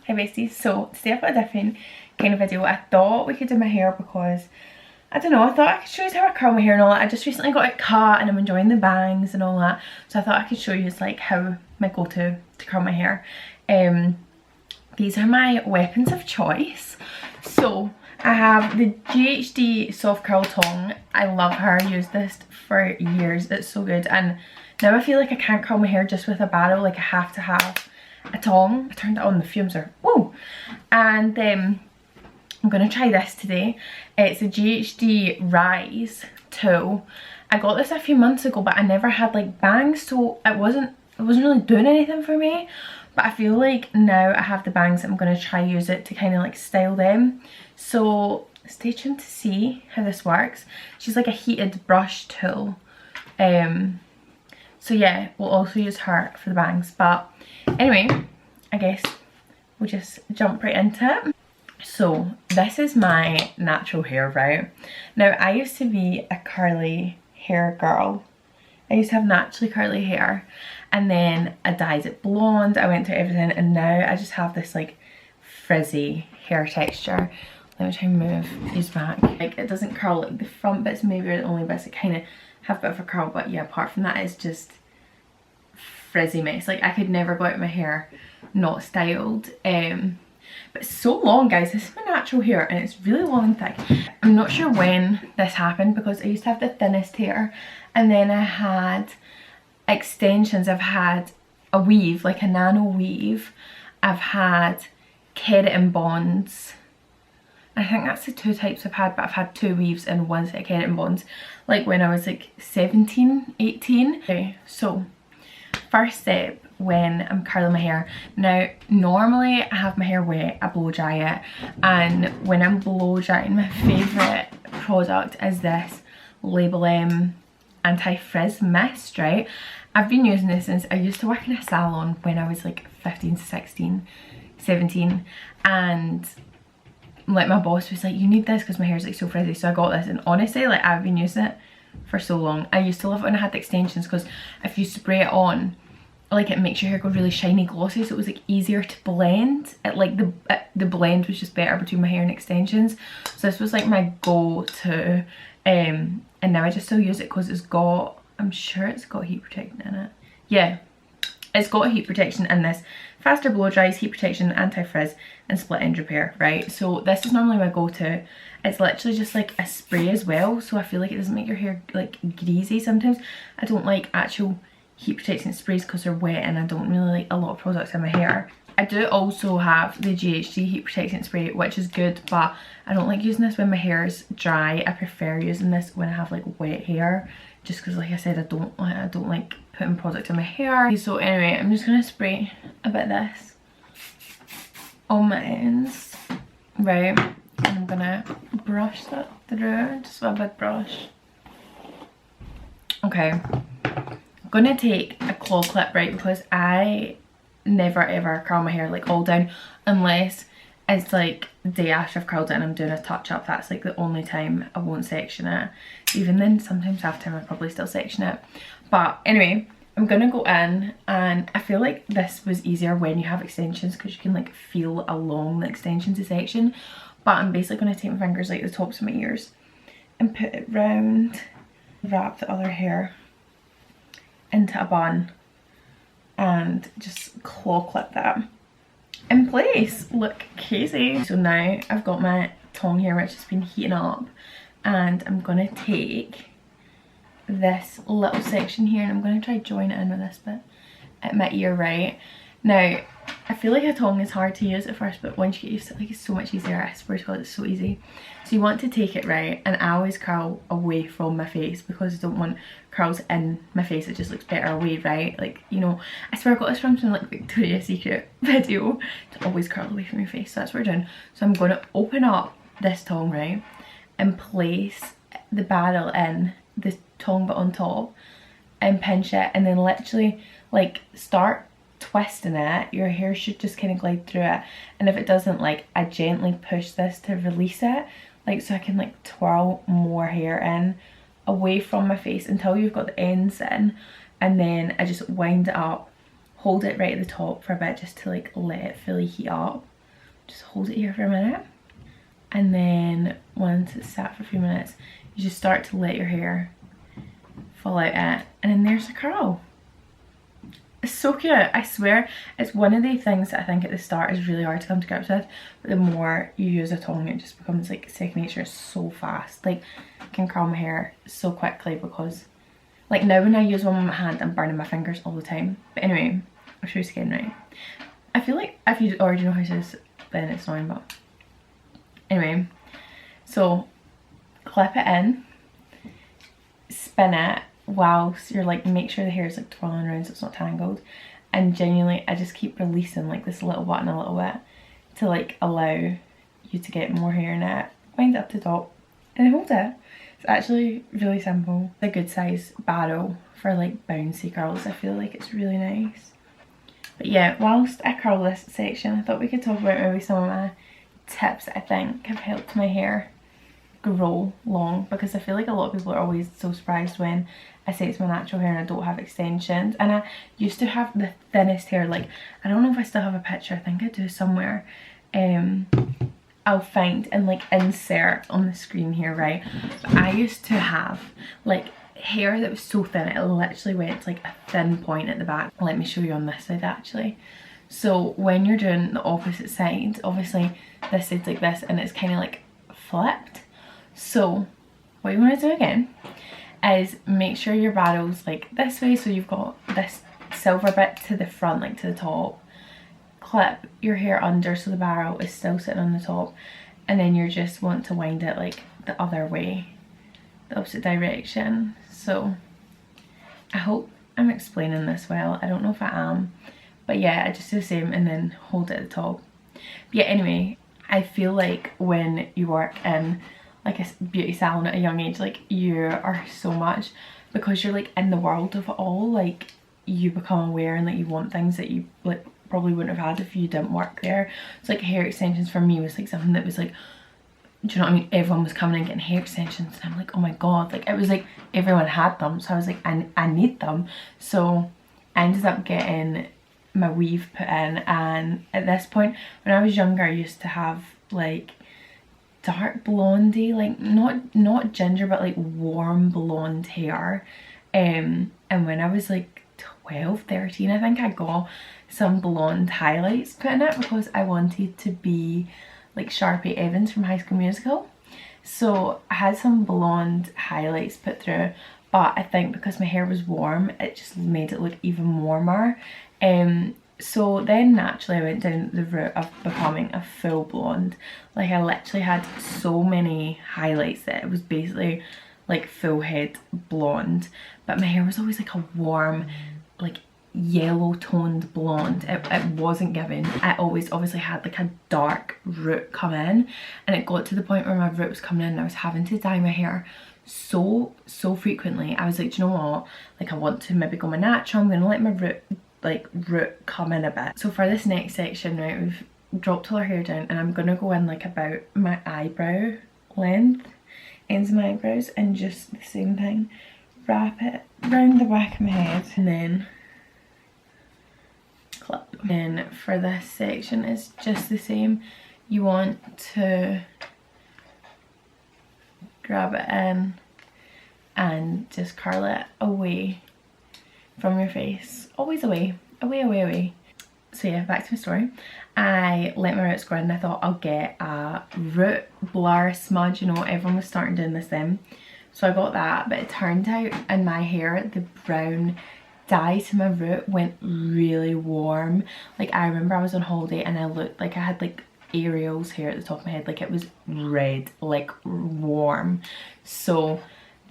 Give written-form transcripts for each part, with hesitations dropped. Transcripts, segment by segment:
Hi besties, so today I've got a different kind of video. I thought we could do my hair because, I don't know, I thought I could show you how I curl my hair and all that. I just recently got it cut and I'm enjoying the bangs and all that. So I thought I could show you like how my go-to to curl my hair. These are my weapons of choice. So I have the GHD soft curl tong. I love her, I used this for years, it's so good. And now I feel like I can't curl my hair just with a barrel, like I have to have a tong. I turned it on, the fumes are whoa. And I'm gonna try this today. It's a GHD Rise tool. I got this a few months ago, but I never had like bangs, so it wasn't really doing anything for me. But I feel like now I have the bangs, I'm gonna try use it to kind of like style them. So stay tuned to see how this works. She's like a heated brush tool. So yeah, we'll also use her for the bangs. But anyway, I guess we'll just jump right into it. So this is my natural hair, right? Now I used to be a curly hair girl. I used to have naturally curly hair and then I dyed it blonde, I went through everything, and now I just have this like frizzy hair texture. Let me try and move these back. Like it doesn't curl, like the front bits maybe are the only bits that kind of have a bit of a curl, but yeah, apart from that it's just frizzy mess. Like I could never go out my hair not styled. But it's so long, guys. This is my natural hair and it's really long and thick. I'm not sure when this happened because I used to have the thinnest hair and then I had extensions. I've had a weave, like a nano weave. I've had keratin bonds. I think that's the two types I've had, but I've had two weaves and one set of keratin bonds, like when I was like 17, 18. Okay, so first step when I'm curling my hair. Now normally I have my hair wet, I blow dry it, and when I'm blow drying, my favourite product is this Label M anti-frizz mist, right? I've been using this since I used to work in a salon when I was like 15 to 16, 17, and like my boss was like, you need this because my hair's like so frizzy, so I got this, and honestly like I've been using it for so long. I used to love it when I had the extensions because if you spray it on, like it makes your hair go really shiny glossy, so it was like easier to blend. It like the blend was just better between my hair and extensions. So this was like my go-to, and now I just still use it because it's got, I'm sure it's got heat protection in it. Yeah, it's got heat protection in this. Faster blow dries, heat protection, anti-frizz, and split end repair, right? So this is normally my go-to. It's literally just like a spray as well, so I feel like it doesn't make your hair like greasy sometimes. I don't like actual heat protecting sprays because they're wet and I don't really like a lot of products in my hair. I do also have the GHD heat protectant spray, which is good, but I don't like using this when my hair is dry. I prefer using this when I have like wet hair, just because like I said, I don't like putting product in my hair. So anyway, I'm just gonna spray a bit of this on my ends, right? And I'm gonna brush that through, just with a big brush. Okay, I'm gonna take a claw clip, right, because I never ever curl my hair like all down unless it's like the day after I've curled it and I'm doing a touch up. That's like the only time I won't section it. Even then, sometimes after I probably still section it. But anyway, I'm gonna go in, and I feel like this was easier when you have extensions because you can like feel along the extension to section. But I'm basically gonna take my fingers like the tops of my ears and put it round, wrap the other hair into a bun and just claw clip that in place. Look crazy. So now I've got my tong here, which has been heating up, and I'm gonna take this little section here and I'm gonna try join it in with this bit at my ear, right? Now I feel like a tong is hard to use at first, but once you get used to it, like, it's so much easier. I swear to God, it's so easy. So you want to take it, right, and I always curl away from my face because I don't want curls in my face. It just looks better away, right? Like, you know, I swear I got this from some like Victoria's Secret video to always curl away from your face. So that's what we're doing. So I'm going to open up this tong, right, and place the barrel in the tong but on top and pinch it, and then literally like start twisting it. Your hair should just kind of glide through it, and if it doesn't, like I gently push this to release it, like so I can like twirl more hair in away from my face until you've got the ends in, and then I just wind it up, hold it right at the top for a bit just to like let it fully heat up, just hold it here for a minute, and then once it's sat for a few minutes, you just start to let your hair fall out it, and then there's a curl. It's so cute. I swear it's one of the things that I think at the start is really hard to come to grips with, but the more you use a tong, it just becomes like second nature. So fast. Like, I can curl my hair so quickly because like now when I use one with my hand, I'm burning my fingers all the time. But anyway, I'll show you again right. I feel like if you already know how to do this, then it's annoying, but anyway, so clip it in, spin it whilst you're like, make sure the hair is like twirling around so it's not tangled, and genuinely I just keep releasing like this little button a little bit to like allow you to get more hair in it. Wind it up to the top and hold it. It's actually really simple. It's a good size barrel for like bouncy curls. I feel like it's really nice. But yeah, whilst I curl this section, I thought we could talk about maybe some of my tips that I think have helped my hair grow long, because I feel like a lot of people are always so surprised when I say it's my natural hair and I don't have extensions. And I used to have the thinnest hair. Like, I don't know if I still have a picture, I think I do somewhere. I'll find and like insert on the screen here, right? But I used to have like hair that was so thin it literally went to like a thin point at the back. Let me show you on this side actually. So when you're doing the opposite side, obviously this side's like this and it's kind of like flipped. So what you want to do again is make sure your barrel's like this way, so you've got this silver bit to the front, like to the top. Clip your hair under so the barrel is still sitting on the top, and then you just want to wind it like the other way, the opposite direction. So I hope I'm explaining this well. I don't know if I am, but yeah, I just do the same and then hold it at the top. But yeah, anyway, I feel like when you work in like a beauty salon at a young age, like you are so much, because you're like in the world of it all, like you become aware and like you want things that you like probably wouldn't have had if you didn't work there. So like hair extensions for me was like something that was like, do you know what I mean? Everyone was coming and getting hair extensions and I'm like, oh my god, like it was like everyone had them, so I was like, I need them. So I ended up getting my weave put in, and at this point when I was younger I used to have like dark blondie, like not ginger but like warm blonde hair, and when I was like 12, 13 I think, I got some blonde highlights put in it because I wanted to be like Sharpie Evans from High School Musical. So I had some blonde highlights put through, but I think because my hair was warm it just made it look even warmer. So then naturally I went down the route of becoming a full blonde. Like I literally had so many highlights that it was basically like full head blonde, but my hair was always like a warm like yellow toned blonde. It wasn't given. I always obviously had like a dark root come in, and it got to the point where my root was coming in and I was having to dye my hair so frequently. I was like, do you know what, like I want to maybe go my natural, I'm gonna let my root come in a bit. So for this next section, right, we've dropped all our hair down and I'm gonna go in like about my eyebrow length, ends of my eyebrows, and just the same thing, wrap it round the back of my head and then clip. Then for this section it's just the same. You want to grab it in and just curl it away from your face, always away. So yeah, back to my story. I let my roots grow in and I thought I'll get a root blur smudge, you know, everyone was starting doing this then. So I got that, but it turned out in my hair the brown dye to my root went really warm. Like I remember I was on holiday and I looked like I had like Ariel's hair at the top of my head, like it was red, like warm. So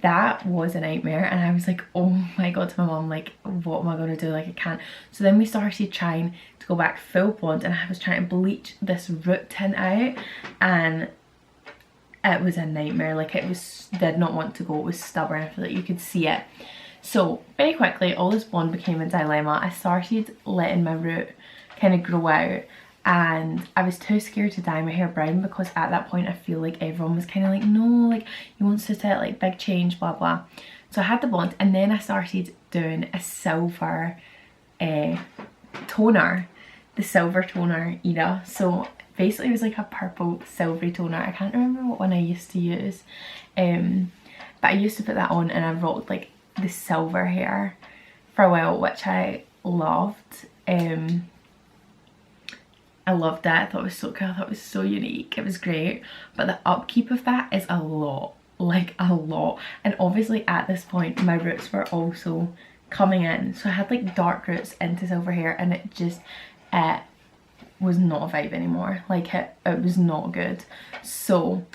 that was a nightmare, and I was like, oh my god, to my mom, like what am I gonna do, like I can't. So then we started trying to go back full blonde and I was trying to bleach this root tint out and it was a nightmare. Like it was, did not want to go, it was stubborn, I feel like you could see it. So very quickly all this blonde became a dilemma. I started letting my root kind of grow out and I was too scared to dye my hair brown because at that point I feel like everyone was kind of like, no, like you won't sit it, like big change, blah blah. So I had the blonde and then I started doing a silver toner the silver toner era. So basically it was like a purple silvery toner. I can't remember what one I used to use, but I used to put that on and I rocked like the silver hair for a while, which I loved. I loved it. I thought it was so cool. I thought it was so unique. It was great. But the upkeep of that is a lot. Like a lot. And obviously at this point my roots were also coming in. So I had like dark roots into silver hair and it just was not a vibe anymore. Like it was not good. So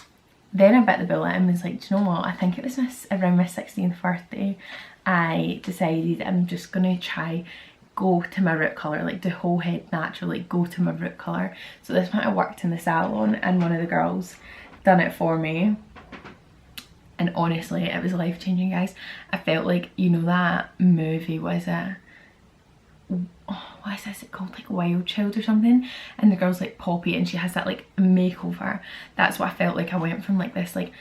then I bit the bullet and was like, do you know what? I think it was around my 16th birthday. I decided I'm just going to try go to my root colour, like the whole head naturally, go to my root colour. So this point I worked in the salon and one of the girls done it for me. And honestly, it was life changing, guys. I felt like, you know that movie, was it? Oh, what is this? It called like Wild Child or something, and the girl's like Poppy and she has that like makeover. That's what I felt like. I went from like this, like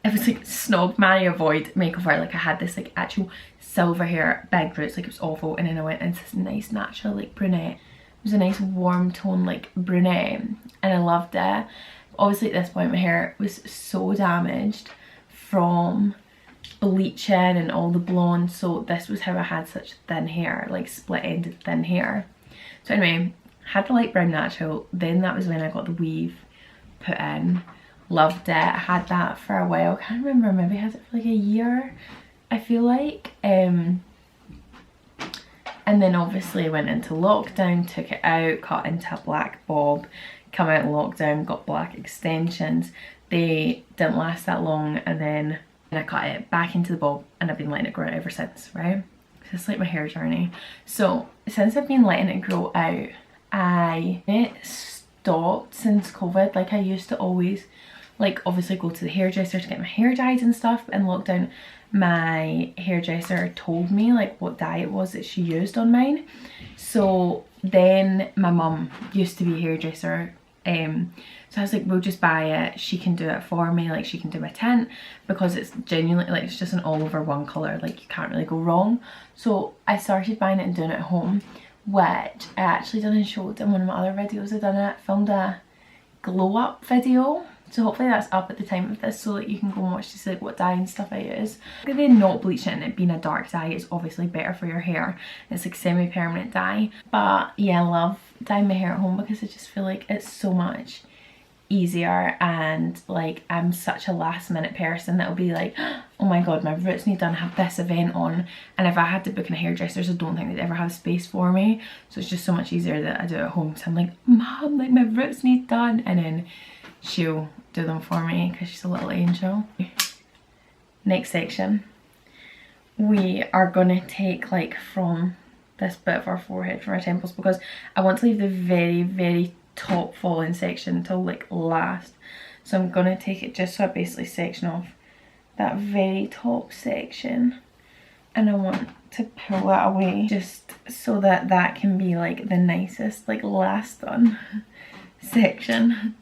it was like snob Marry Avoid makeover. Like I had this like actual silver hair, big roots, like it was awful, and then I went into this nice natural like brunette. It was a nice warm tone like brunette and I loved it. Obviously at this point my hair was so damaged from bleaching and all the blonde, so this was how I had such thin hair, like split ended thin hair. So anyway, had the light brown natural, then that was when I got the weave put in. Loved it. I had that for a while. I can't remember, maybe I had it for like a year, I feel like. And then obviously went into lockdown, took it out, cut into a black bob, come out of lockdown, got black extensions. They didn't last that long, and then I cut it back into the bob and I've been letting it grow out ever since, right? So it's like my hair journey. So since I've been letting it grow out, it stopped since COVID. Like I used to always like obviously go to the hairdresser to get my hair dyed and stuff. In lockdown my hairdresser told me like what dye it was that she used on mine. So then my mum used to be a hairdresser, so I was like, we'll just buy it, she can do it for me, like she can do my tint, because it's genuinely like it's just an all over one colour, like you can't really go wrong. So I started buying it and doing it at home, which I actually done and showed in one of my other videos. I done it, filmed a glow up video, so hopefully that's up at the time of this so that you can go and watch to see like what dye and stuff I use. If they're not bleaching and it being a dark dye, it's obviously better for your hair. It's like semi-permanent dye. But yeah, I love dyeing my hair at home because I just feel like it's so much easier, and like I'm such a last minute person that'll be like, oh my god, my roots need done, I have this event on, and if I had to book in a hairdresser, I don't think they'd ever have space for me. So it's just so much easier that I do it at home. So I'm like, mom, like my roots need done, and then she'll do them for me because she's a little angel. Next section, we are gonna take like from this bit of our forehead, from our temples, because I want to leave the very top falling section until like last. So I'm gonna take it just so I basically section off that very top section, and I want to pull that away just so that that can be like the nicest, like last done section.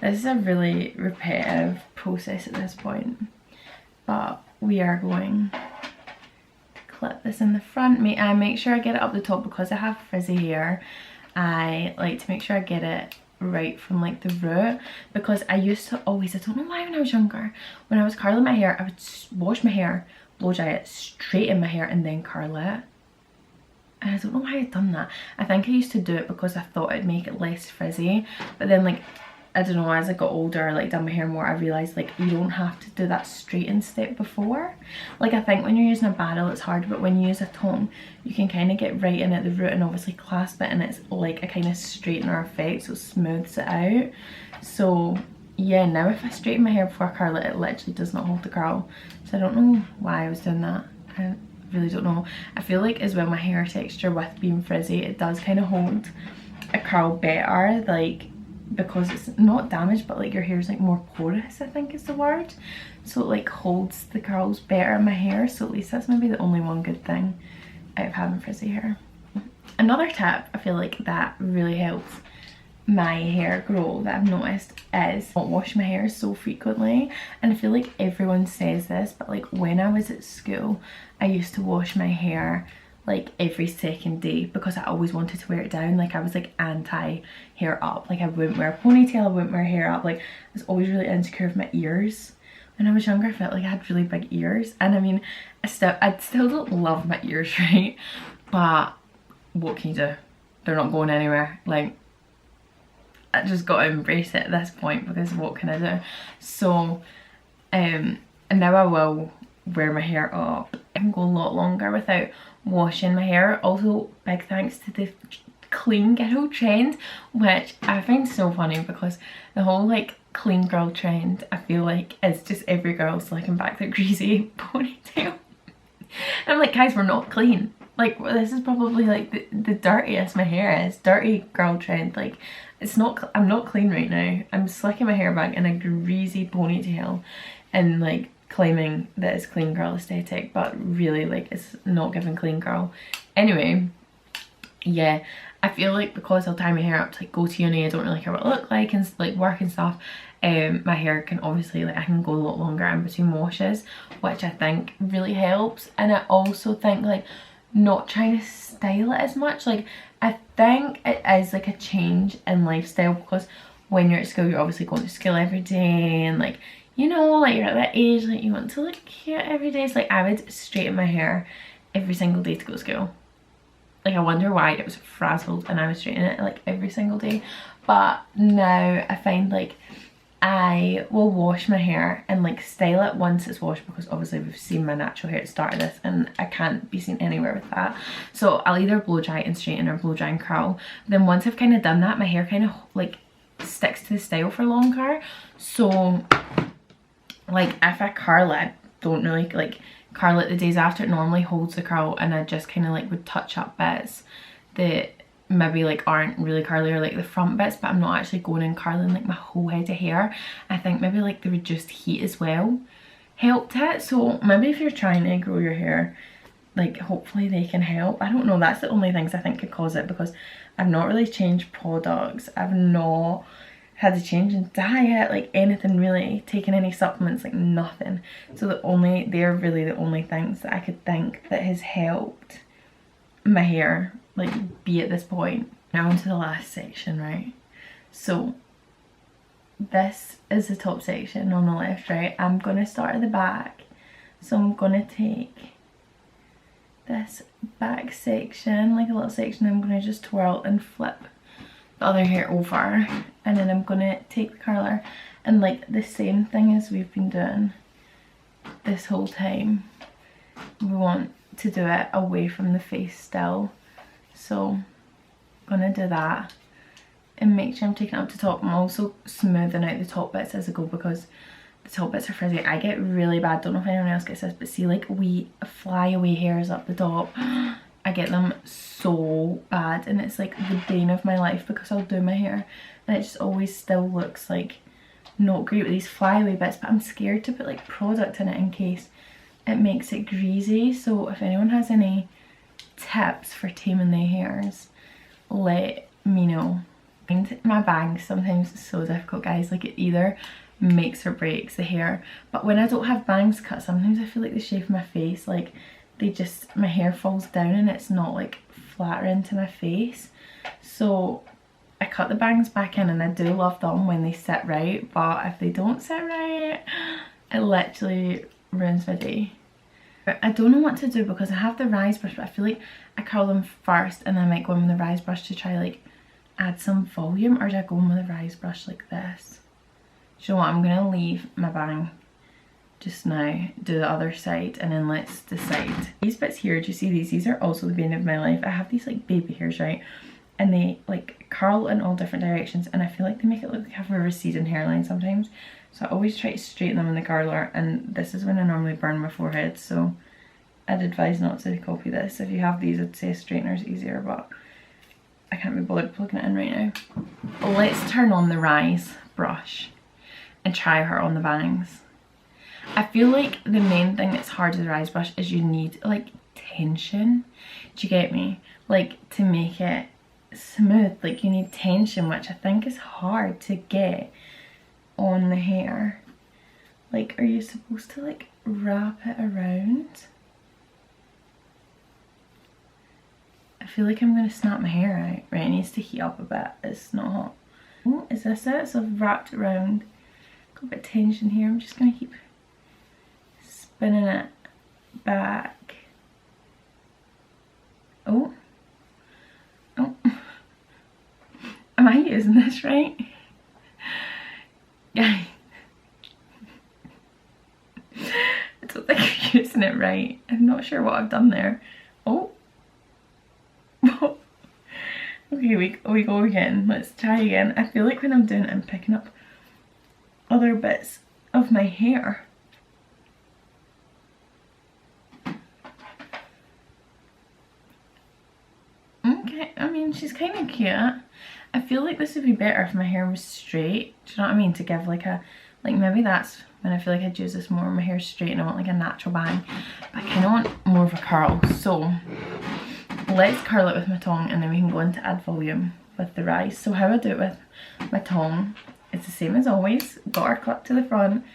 This is a really repetitive process at this point, but we are going to clip this in the front. Make sure I get it up the top because I have frizzy hair. I like to make sure I get it right from like the root, because I used to always, I don't know why, when I was younger, when I was curling my hair, I would wash my hair, blow dry it, straighten my hair and then curl it. And I don't know why I'd done that. I think I used to do it because I thought it'd make it less frizzy, but then like I don't know, as I got older, like done my hair more, I realised like you don't have to do that straighten step before. Like I think when you're using a barrel it's hard, but when you use a tong you can kind of get right in at the root and obviously clasp it, and it's like a kind of straightener effect, so it smooths it out. So yeah, now if I straighten my hair before I curl it, it literally does not hold the curl. So I don't know why I was doing that. I really don't know. I feel like as well my hair texture with being frizzy, it does kind of hold a curl better, like because it's not damaged, but like your hair's like more porous, I think is the word, so it like holds the curls better in my hair. So at least that's maybe the only one good thing out of having frizzy hair. Another tip I feel like that really helps my hair grow that I've noticed is not wash my hair so frequently. And I feel like everyone says this, but like when I was at school I used to wash my hair like every second day because I always wanted to wear it down. Like I was like anti hair up. Like I wouldn't wear a ponytail, I wouldn't wear hair up. Like I was always really insecure of my ears. When I was younger, I felt like I had really big ears. And I mean, I still don't love my ears, right? But what can you do? They're not going anywhere. Like, I just got to embrace it at this point because what can I do? So, and now I will wear my hair up and go a lot longer without washing my hair. Also, big thanks to the clean girl trend, which I find so funny because the whole like clean girl trend, I feel like is just every girl slicking back their greasy ponytail. And I'm like, guys, we're not clean. Like, this is probably like the dirtiest my hair is. Dirty girl trend. Like, it's not, I'm not clean right now. I'm slicking my hair back in a greasy ponytail and like claiming that it's clean girl aesthetic, but really like it's not giving clean girl. Anyway, yeah, I feel like because I'll tie my hair up to like go to uni, I don't really care what I look like and like work and stuff. My hair can obviously, like I can go a lot longer in between washes, which I think really helps. And I also think like not trying to style it as much. Like I think it is like a change in lifestyle because when you're at school, you're obviously going to school every day and like, you know, like you're at that age, like you want to look cute every day. It's like I would straighten my hair every single day to go to school. Like I wonder why it was frazzled and I was straightening it like every single day. But now I find like I will wash my hair and like style it once it's washed because obviously we've seen my natural hair at the start of this and I can't be seen anywhere with that. So I'll either blow dry and straighten or blow dry and curl. Then once I've kind of done that, my hair kind of like sticks to the style for longer. So like if I curl it, don't really like curl it the days after, it normally holds the curl and I just kind of like would touch up bits that maybe like aren't really curly or like the front bits, but I'm not actually going and curling like my whole head of hair. I think maybe like the reduced heat as well helped it. So maybe if you're trying to grow your hair, like hopefully they can help. I don't know, that's the only things I think could cause it because I've not really changed products. I've not had a change in diet, like anything really, taken any supplements, like nothing. So they're really the only things that I could think that has helped my hair like be at this point. Now onto the last section, right? So this is the top section on the left, right? I'm gonna start at the back. So I'm gonna take this back section, like a little section, I'm gonna just twirl and flip the other hair over, and then I'm gonna take the curler and like the same thing as we've been doing this whole time, we want to do it away from the face still. So I'm gonna do that and make sure I'm taking it up to top. I'm also smoothing out the top bits as I go because the top bits are frizzy. I get really bad, don't know if anyone else gets this, but see like wee flyaway hairs up the top. I get them so bad and it's like the bane of my life because I'll do my hair and it just always still looks like not great with these flyaway bits, but I'm scared to put like product in it in case it makes it greasy. So if anyone has any tips for taming their hairs, let me know. My bangs sometimes is so difficult, guys. Like it either makes or breaks the hair, but when I don't have bangs cut, sometimes I feel like the shape of my face, like my hair falls down and it's not like flatter into my face. So I cut the bangs back in and I do love them when they sit right, but if they don't sit right, it literally ruins my day. I don't know what to do because I have the rise brush, but I feel like I curl them first and then I might go in with the rise brush to try like add some volume, or do I go in with a rise brush like this? Do you know what, I'm gonna leave my bang just now, do the other side, and then let's decide. These bits here, do you see these? These are also the bane of my life. I have these like baby hairs, right? And they like curl in all different directions and I feel like they make it look like I have a receding hairline sometimes. So I always try to straighten them in the curler, and this is when I normally burn my forehead, so I'd advise not to copy this. If you have these, I'd say a straightener is easier, but I can't be bothered plugging it in right now. Let's turn on the rise brush and try her on the bangs. I feel like the main thing that's hard with the rise brush is you need like tension. Do you get me? Like to make it smooth, like you need tension, which I think is hard to get on the hair. Like, are you supposed to like wrap it around? feel like I'm gonna snap my hair out. Right, it needs to heat up a bit. It's not hot. Oh, is this it? So I've wrapped it around. Got a bit of tension here. I'm just gonna keep spinning it back. Oh. Oh. Am I using this right? Yeah. I don't think I'm using it right. I'm not sure what I've done there. Oh. Okay, we go again. Let's try again. I feel like when I'm doing it, I'm picking up other bits of my hair. Okay, I mean, she's kind of cute. I feel like this would be better if my hair was straight. Do you know what I mean? To give like a, like maybe that's when I feel like I'd use this more when my hair's straight and I want like a natural bang. But I kind of want more of a curl. So let's curl it with my tongue and then we can go into add volume with the rise. So how I do it with my tongue, it's the same as always. Got our clip to the front,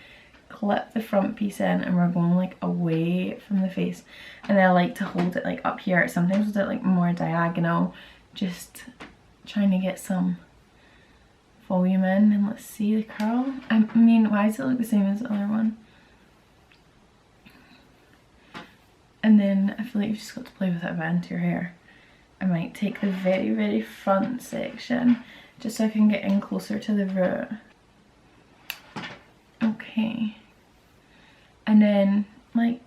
clip the front piece in, and we're going like away from the face. And then I like to hold it like up here. Sometimes we'll do it like more diagonal, just trying to get some volume in. And let's see the curl. I mean, why does it look the same as the other one? And then I feel like you've just got to play with it a bit into your hair. I might take the very, very front section just so I can get in closer to the root. Okay. And then, like,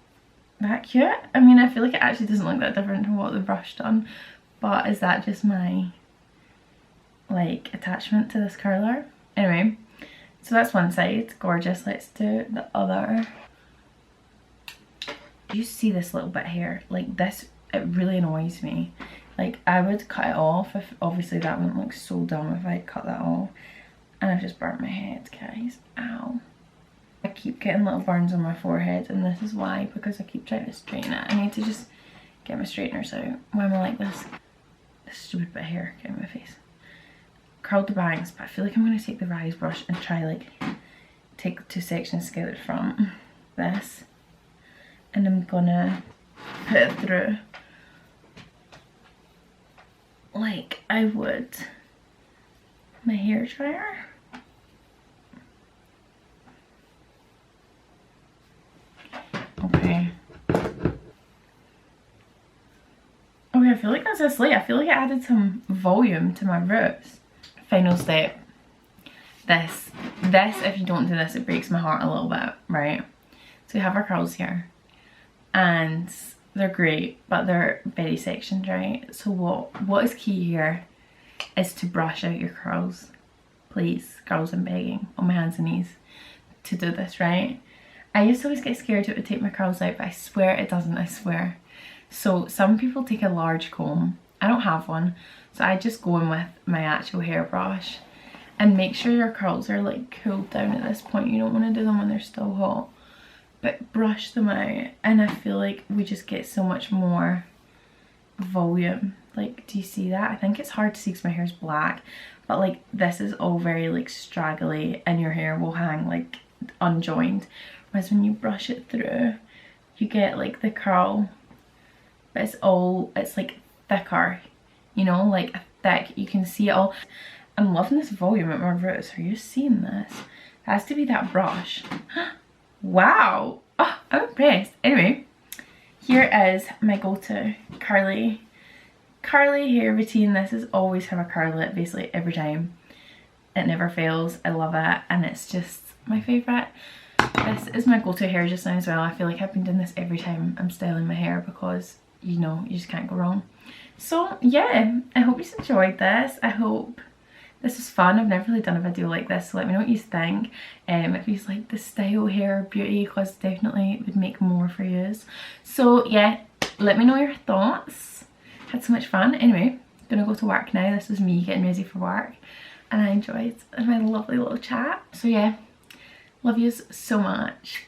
that cute? I mean, I feel like it actually doesn't look that different from what the brush done. But is that just my, like, attachment to this curler? Anyway, so that's one side. Gorgeous. Let's do the other. You see this little bit here, like this, it really annoys me. Like I would cut it off if, obviously that wouldn't look so dumb if I cut that off. And I've just burnt my head, guys. Ow. I keep getting little burns on my forehead and this is why, because I keep trying to straighten it. I need to just get my straighteners out. Why am I like this? This stupid bit of hair getting in my face. Curled the bangs, but I feel like I'm going to take the rise brush and try like take two sections together from this. And I'm gonna put it through like I would my hair dryer. Okay. Okay, I feel like that's a slate. I feel like I added some volume to my roots. Final step. This, if you don't do this, it breaks my heart a little bit, right? So we have our curls here. And they're great, but they're very sectioned, right? So what is key here is to brush out your curls. Please, girls, I'm begging on my hands and knees to do this, right? I used to always get scared it would take my curls out, but I swear it doesn't, I swear. So some people take a large comb. I don't have one, so I just go in with my actual hairbrush and make sure your curls are like cooled down at this point. You don't want to do them when they're still hot. But brush them out and I feel like we just get so much more volume. Like, do you see that? I think it's hard to see because my hair's black, but like this is all very like straggly and your hair will hang like unjoined, whereas when you brush it through you get like the curl, but it's like thicker, you know, like thick. You can see it all. I'm loving this volume at my roots. Are you seeing this? It has to be that brush. Wow, oh, I'm impressed. Anyway, here is my go-to curly hair routine. This is always how I curl it, basically every time. It never fails. I love it and it's just my favourite. This is my go-to hair just now as well. I feel like I've been doing this every time I'm styling my hair because, you know, you just can't go wrong. So yeah, I hope you enjoyed this. I hope this was fun. I've never really done a video like this, so let me know what you think. If you like the style, hair, beauty, because definitely would make more for you. So yeah, let me know your thoughts. Had so much fun. Anyway, gonna go to work now. This was me getting ready for work and I enjoyed my lovely little chat. So yeah, love yous so much.